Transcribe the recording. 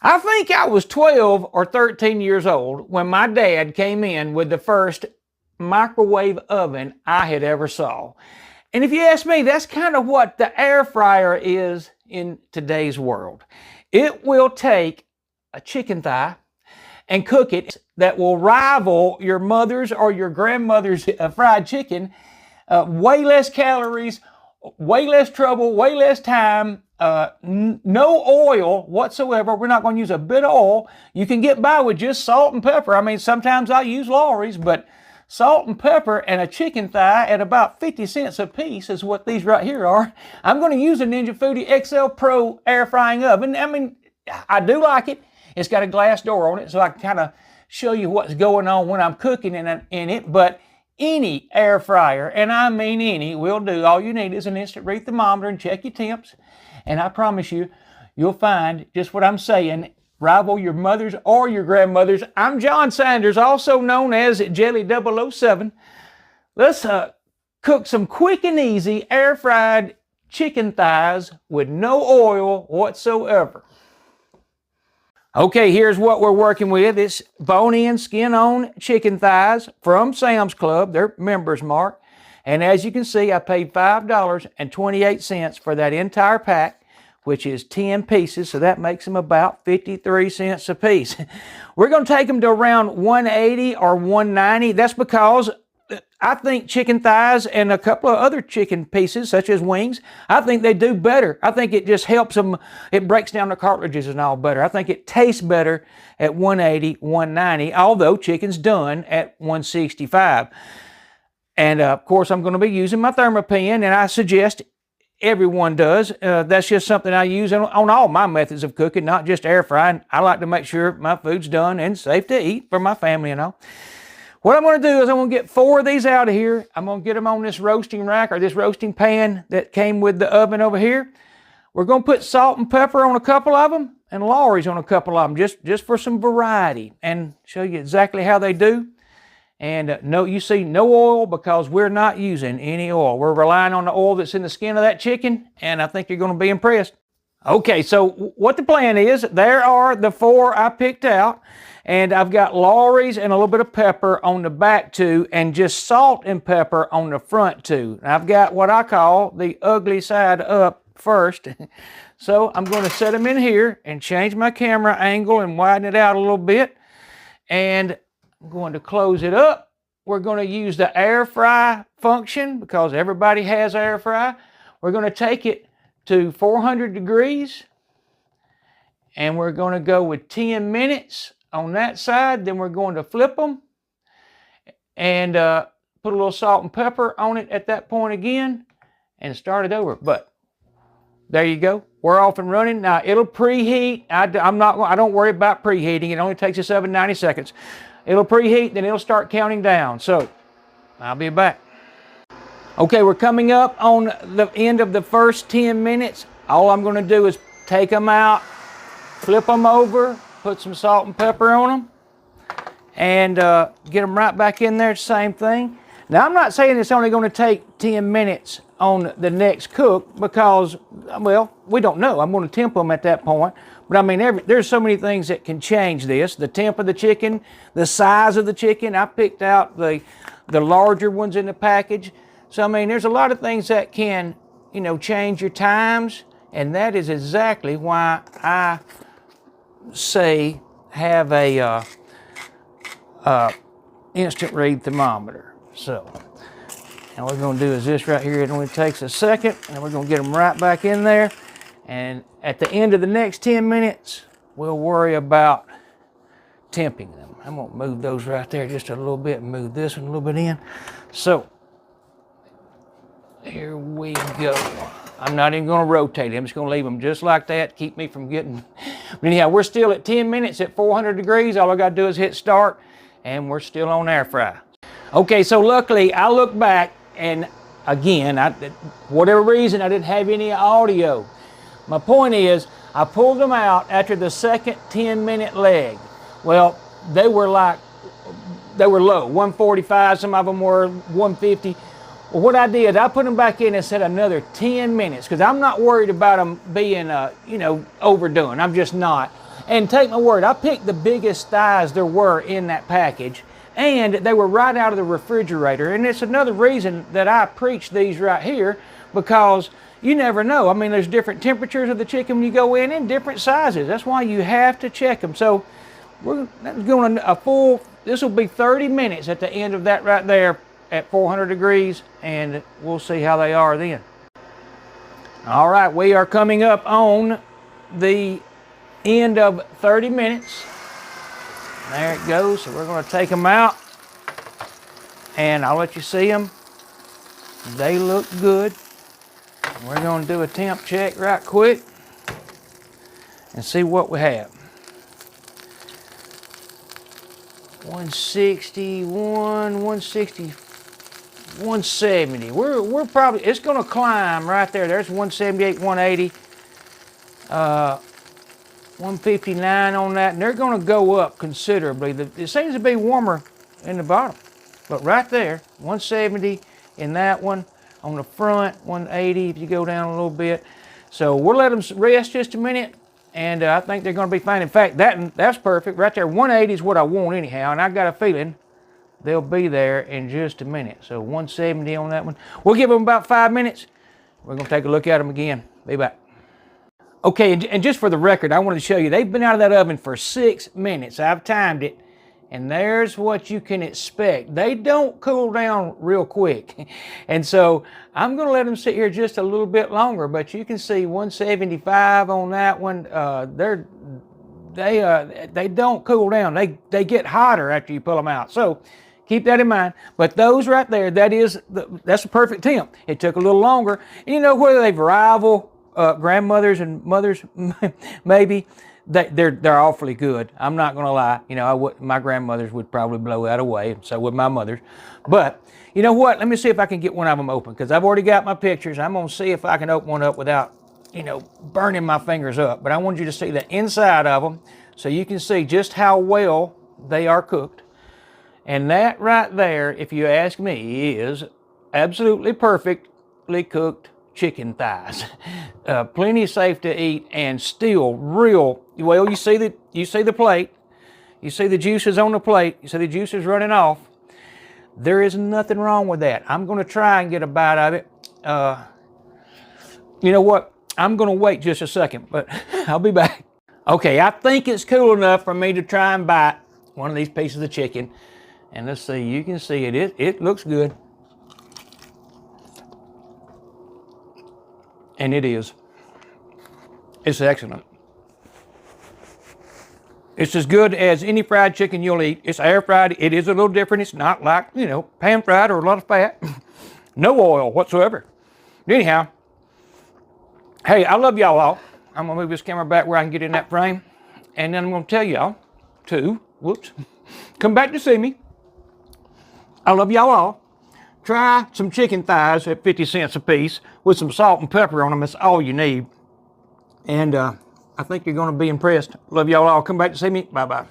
I think I was 12 or 13 years old when my dad came in with the first microwave oven I had ever saw. And if you ask me, that's kind of what the air fryer is in today's world. It will take a chicken thigh and cook it that will rival your mother's or your grandmother's fried chicken. Way less calories, way less trouble, way less time, no oil whatsoever. We're not going to use a bit of oil. You can get by with just salt and pepper. I mean, sometimes I use Lawry's, but salt and pepper and a chicken thigh at about 50 cents a piece is what these right here are. I'm going to use a Ninja Foodi XL Pro air frying oven. I mean, I do like it. It's got a glass door on it, so I can kind of show you what's going on when I'm cooking in it, but any air fryer, and I mean any, will do. All you need is an instant read thermometer and check your temps. And I promise you, you'll find just what I'm saying, rival your mother's or your grandmother's. I'm John Sanders, also known as Jelly 007. Let's cook some quick and easy air fried chicken thighs with no oil whatsoever. Okay, here's what we're working with. It's bone-in, skin-on chicken thighs from Sam's Club. They're members mark. And as you can see, I paid $5.28 for that entire pack, which is 10 pieces, so that makes them about 53 cents a piece. We're going to take them to around 180 or 190. That's because I think chicken thighs and a couple of other chicken pieces, such as wings, I think they do better. I think it just helps them, it breaks down the cartilages and all better. I think it tastes better at 180, 190, although chicken's done at 165. And of course, I'm going to be using my Thermopan, and I suggest everyone does. That's just something I use on all my methods of cooking, not just air frying. I like to make sure my food's done and safe to eat for my family and all. What I'm going to do is I'm going to get 4 of these out of here. I'm going to get them on this roasting rack or this roasting pan that came with the oven over here. We're going to put salt and pepper on a couple of them and Lawry's on a couple of them just for some variety and show you exactly how they do. And you see no oil because we're not using any oil. We're relying on the oil that's in the skin of that chicken, and I think you're going to be impressed. Okay, so what the plan is, there are the 4 I picked out, and I've got Lawry's and a little bit of pepper on the back 2, and just salt and pepper on the front 2. I've got what I call the ugly side up first. So I'm going to set them in here and change my camera angle and widen it out a little bit. And I'm going to close it up. We're going to use the air fry function because everybody has air fry. We're going to take it to 400 degrees and we're going to go with 10 minutes on that side. Then we're going to flip them and put a little salt and pepper on it at that point again and start it over. But there you go. We're off and running. Now it'll preheat. I don't worry about preheating. It only takes us 90 seconds. It'll preheat, then it'll start counting down. So, I'll be back. Okay, we're coming up on the end of the first 10 minutes. All I'm going to do is take them out, flip them over, put some salt and pepper on them, and get them right back in there, same thing. Now, I'm not saying it's only going to take 10 minutes on the next cook because, well, we don't know. I'm going to temp them at that point. But I mean, there's so many things that can change this. The temp of the chicken, the size of the chicken. I picked out the larger ones in the package. So I mean, there's a lot of things that can, change your times. And that is exactly why I say have a instant read thermometer. So, and what we're going to do is this right here. It only takes a second, and we're going to get them right back in there. And at the end of the next 10 minutes, we'll worry about temping them. I'm going to move those right there just a little bit and move this one a little bit in. So, here we go. I'm not even going to rotate them. I'm just going to leave them just like that, keep me from getting... But anyhow, we're still at 10 minutes at 400 degrees. All I got to do is hit start, and we're still on air fry. Okay, so luckily, I look back, and again, whatever reason, I didn't have any audio. My point is, I pulled them out after the second 10-minute leg. Well, they were low, 145, some of them were 150. Well, what I did, I put them back in and set another 10 minutes because I'm not worried about them being, overdone. I'm just not. And take my word, I picked the biggest thighs there were in that package, and they were right out of the refrigerator. And it's another reason that I preach these right here, because you never know. I mean, there's different temperatures of the chicken when you go in and different sizes. That's why you have to check them. So we're going a full, this will be 30 minutes at the end of that right there at 400 degrees, and we'll see how they are then. All right, we are coming up on the end of 30 minutes. There it goes. So we're going to take them out, and I'll let you see them. They look good. We're going to do a temp check right quick and see what we have. 161, 160, 170. We're probably, it's going to climb right there. There's 178, 180, 159 on that, and they're going to go up considerably. It seems to be warmer in the bottom, but right there, 170 in that one. On the front, 180 if you go down a little bit. So we'll let them rest just a minute, and I think they're going to be fine. In fact, that's perfect right there. 180 is what I want anyhow, and I got a feeling they'll be there in just a minute. So 170 on that one. We'll give them about 5 minutes. We're going to take a look at them again. Be back. Okay, and just for the record, I wanted to show you, they've been out of that oven for 6 minutes. I've timed it. And there's what you can expect. They don't cool down real quick. And so I'm going to let them sit here just a little bit longer, but you can see 175 on that one. They don't cool down. They get hotter after you pull them out. So keep that in mind. But those right there, that's a perfect temp. It took a little longer. And you know, whether they've rival grandmothers and mothers, maybe, they're awfully good. I'm not going to lie. You know, my grandmothers would probably blow that away, and so would my mothers. But you know what? Let me see if I can get one of them open, because I've already got my pictures. I'm going to see if I can open one up without, you know, burning my fingers up. But I want you to see the inside of them so you can see just how well they are cooked. And that right there, if you ask me, is absolutely perfectly cooked chicken thighs. Plenty safe to eat, and still real well. You see the plate, you see the juices on the plate, you see the juices running off. There is nothing wrong with that. I'm going to try and get a bite of it. You know what? I'm going to wait just a second, but I'll be back. Okay, I think it's cool enough for me to try and bite one of these pieces of chicken. And let's see, you can see it. It looks good. And it is. It's excellent. It's as good as any fried chicken you'll eat. It's air fried. It is a little different. It's not like, you know, pan fried or a lot of fat. No oil whatsoever. Anyhow, hey, I love y'all all. I'm going to move this camera back where I can get in that frame. And then I'm going to tell y'all to, come back to see me. I love y'all all. Try some chicken thighs at 50 cents a piece with some salt and pepper on them. That's all you need. And I think you're going to be impressed. Love y'all all. Come back to see me. Bye-bye.